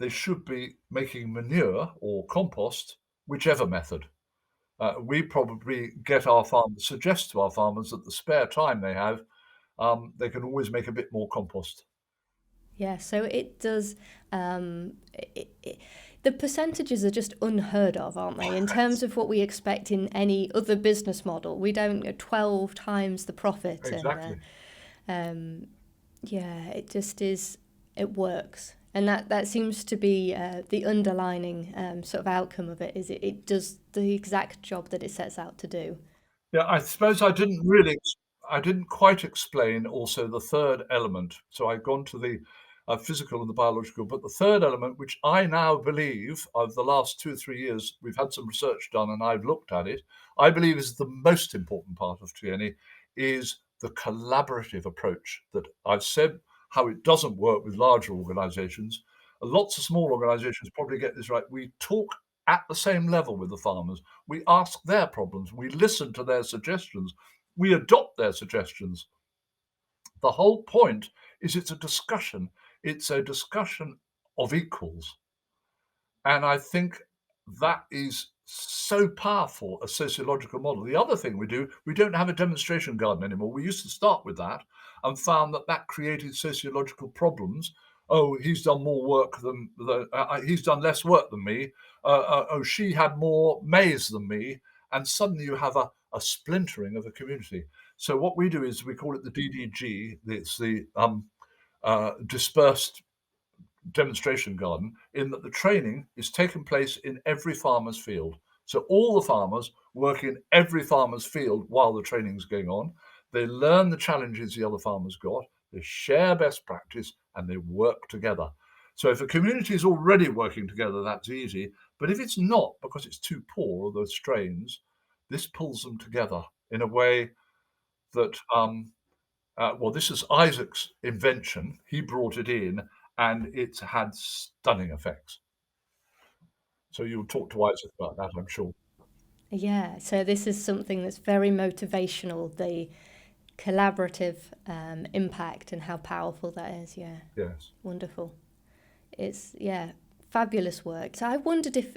should be making manure or compost, whichever method. We probably suggest to our farmers that the spare time they have, they can always make a bit more compost. Yeah, so it does. The percentages are just unheard of, aren't they? In terms of what we expect in any other business model, we don't 12 times the profit, and Exactly. yeah, it just is. It works, and that seems to be the underlining sort of outcome of it. Is it does the exact job that it sets out to do. Yeah, I suppose I didn't quite explain also the third element. So I've gone to the physical and the biological, but the third element, which I now believe, of the last 2 or 3 years, we've had some research done and I've looked at it, I believe is the most important part of Tiyeni, is the collaborative approach that I've said how it doesn't work with larger organizations. Lots of small organizations probably get this right. We talk at the same level with the farmers. We ask their problems. We listen to their suggestions. We adopt their suggestions. The whole point is it's a discussion. It's a discussion of equals. And I think that is so powerful a sociological model. The other thing we don't have a demonstration garden anymore. We used to start with that and found that that created sociological problems. Oh, he's done more work he's done less work than me. Oh, she had more maize than me. And suddenly you have a splintering of a community. So what we do is we call it the DDG. It's the dispersed demonstration garden, in that the training is taking place in every farmer's field. So all the farmers work in every farmer's field while the training's going on. They learn the challenges the other farmers got, they share best practice, and they work together. So if a community is already working together, that's easy. But if it's not, because it's too poor, or those strains, this pulls them together in a way that this is Isaac's invention. He brought it in, and it's had stunning effects. So you'll talk to Isaac about that, I'm sure. Yeah, so this is something that's very motivational, the collaborative impact and how powerful that is. Yeah, Yes. wonderful. It's, yeah, fabulous work. So I wondered if,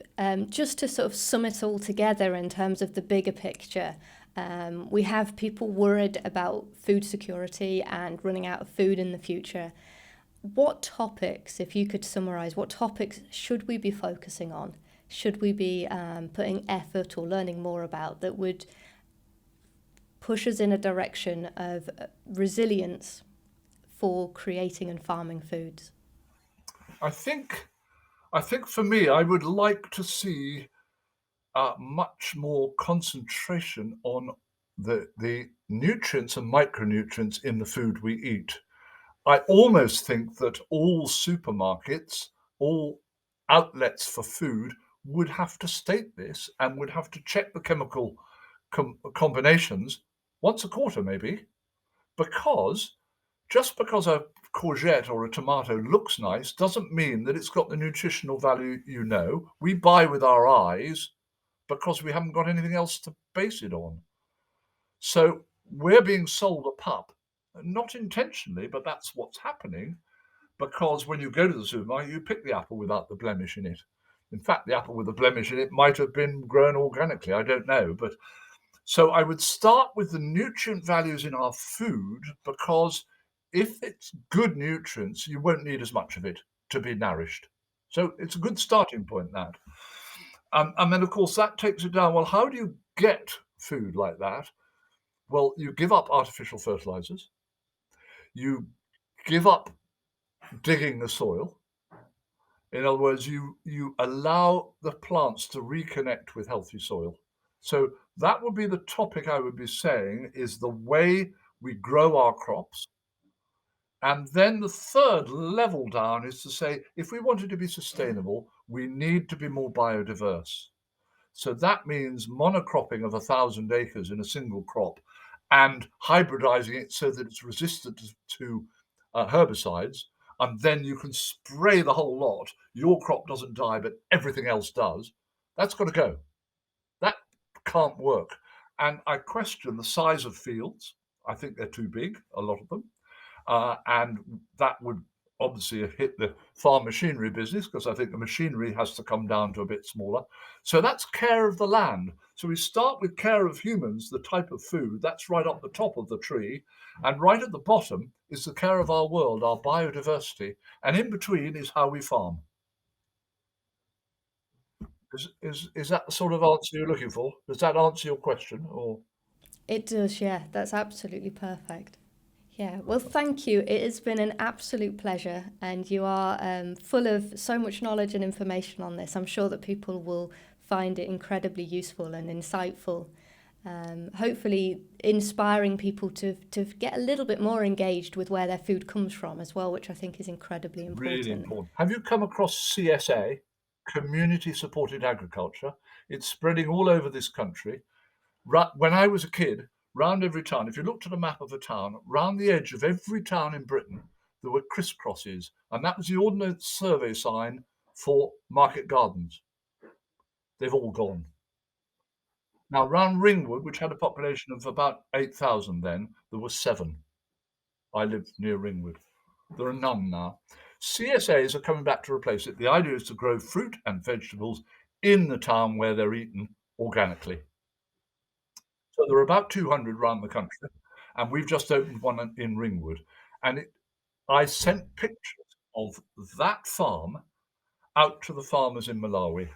just to sort of sum it all together in terms of the bigger picture, we have people worried about food security and running out of food in the future. What topics, if you could summarize, what topics should we be focusing on? Should we be putting effort or learning more about that would push us in a direction of resilience for creating and farming foods? I think for me, I would like to see much more concentration on the nutrients and micronutrients in the food we eat. I almost think that all supermarkets, all outlets for food would have to state this and would have to check the chemical combinations once a quarter, maybe, because just because a courgette or a tomato looks nice doesn't mean that it's got the nutritional value you know. We buy with our eyes because we haven't got anything else to base it on. So we're being sold a pup, not intentionally, but that's what's happening, because when you go to the supermarket, you pick the apple without the blemish in it. In fact, the apple with the blemish in it might have been grown organically. I don't know. But so I would start with the nutrient values in our food, because if it's good nutrients, you won't need as much of it to be nourished. So it's a good starting point, that. And then, of course, that takes it down. Well, how do you get food like that? Well, you give up artificial fertilizers. You give up digging the soil. In other words, you allow the plants to reconnect with healthy soil. So that would be the topic I would be saying, is the way we grow our crops. And then the third level down is to say, if we wanted to be sustainable, we need to be more biodiverse. So that means monocropping of 1,000 acres in a single crop and hybridizing it so that it's resistant to herbicides. And then you can spray the whole lot. Your crop doesn't die, but everything else does. That's got to go. That can't work. And I question the size of fields. I think they're too big, a lot of them. And that would obviously hit the farm machinery business, because I think the machinery has to come down to a bit smaller. So that's care of the land. So we start with care of humans, the type of food, that's right up the top of the tree. And right at the bottom is the care of our world, our biodiversity. And in between is how we farm. Is that the sort of answer you're looking for? Does that answer your question? Or It does, yeah. That's absolutely perfect. Yeah, well, thank you. It has been an absolute pleasure, and you are full of so much knowledge and information on this. I'm sure that people will find it incredibly useful and insightful. Hopefully, inspiring people to get a little bit more engaged with where their food comes from as well, which I think is incredibly really important. important. Have you come across CSA, Community Supported Agriculture? It's spreading all over this country. When I was a kid, round every town, if you looked at a map of a town, round the edge of every town in Britain, there were crisscrosses, and that was the ordnance survey sign for market gardens. They've all gone. Now, round Ringwood, which had a population of about 8,000 then, there were 7. I lived near Ringwood. There are none now. CSAs are coming back to replace it. The idea is to grow fruit and vegetables in the town where they're eaten organically. So there are about 200 around the country, and we've just opened one in Ringwood. And I sent pictures of that farm out to the farmers in Malawi,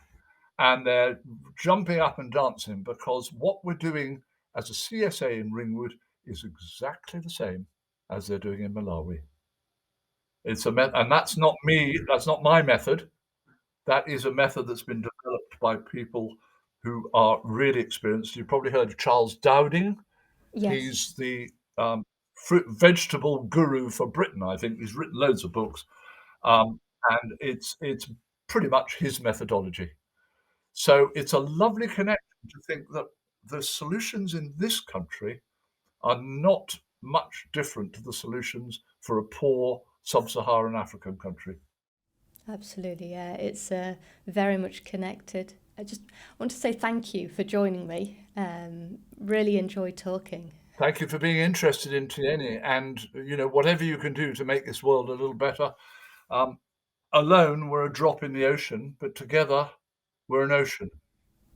and they're jumping up and dancing, because what we're doing as a CSA in Ringwood is exactly the same as they're doing in Malawi. It's and that's not me, that's not my method. That is a method that's been developed by people who are really experienced. You've probably heard of Charles Dowding. Yes, He's the fruit vegetable guru for Britain, I think. He's written loads of books, and it's pretty much his methodology. So it's a lovely connection to think that the solutions in this country are not much different to the solutions for a poor sub-Saharan African country. absolutely. Yeah, it's very much connected. I just want to say thank you for joining me. Really enjoyed talking. Thank you for being interested in Tiyeni, and whatever you can do to make this world a little better. Um, Alone, we're a drop in the ocean, but together, we're an ocean.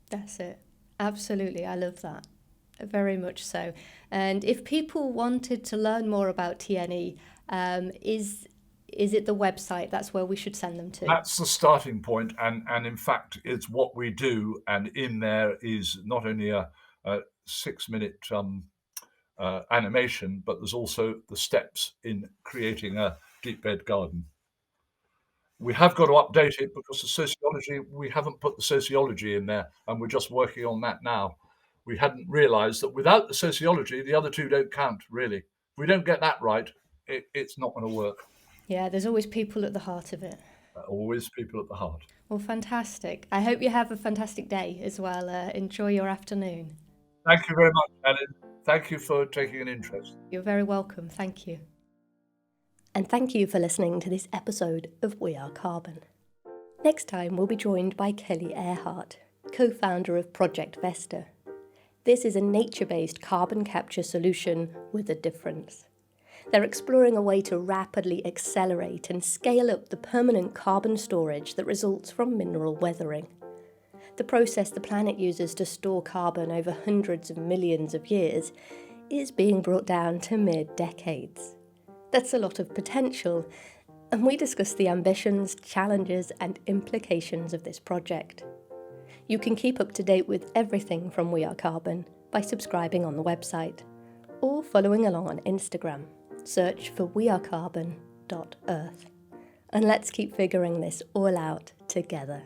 That's it. Absolutely. I love that. Very much so. And if people wanted to learn more about TNE, is it the website? That's where we should send them to. That's the starting point, and in fact, it's what we do. And in there is not only a 6-minute animation, but there's also the steps in creating a deep bed garden. We have got to update it because the sociology, we haven't put the sociology in there, and we're just working on that now. We hadn't realized that without the sociology, the other two don't count, really. If we don't get that right, it's not going to work. Yeah, there's always people at the heart of it. Always people at the heart. Well, fantastic. I hope you have a fantastic day as well. Enjoy your afternoon. Thank you very much, Helen. Thank you for taking an interest. You're very welcome, thank you. And thank you for listening to this episode of We Are Carbon. Next time we'll be joined by Kelly Earhart, co-founder of Project Vesta. This is a nature-based carbon capture solution with a difference. They're exploring a way to rapidly accelerate and scale up the permanent carbon storage that results from mineral weathering. The process the planet uses to store carbon over hundreds of millions of years is being brought down to mere decades. That's a lot of potential, and we discuss the ambitions, challenges, and implications of this project. You can keep up to date with everything from We Are Carbon by subscribing on the website or following along on Instagram. Search for wearecarbon.earth. And let's keep figuring this all out together.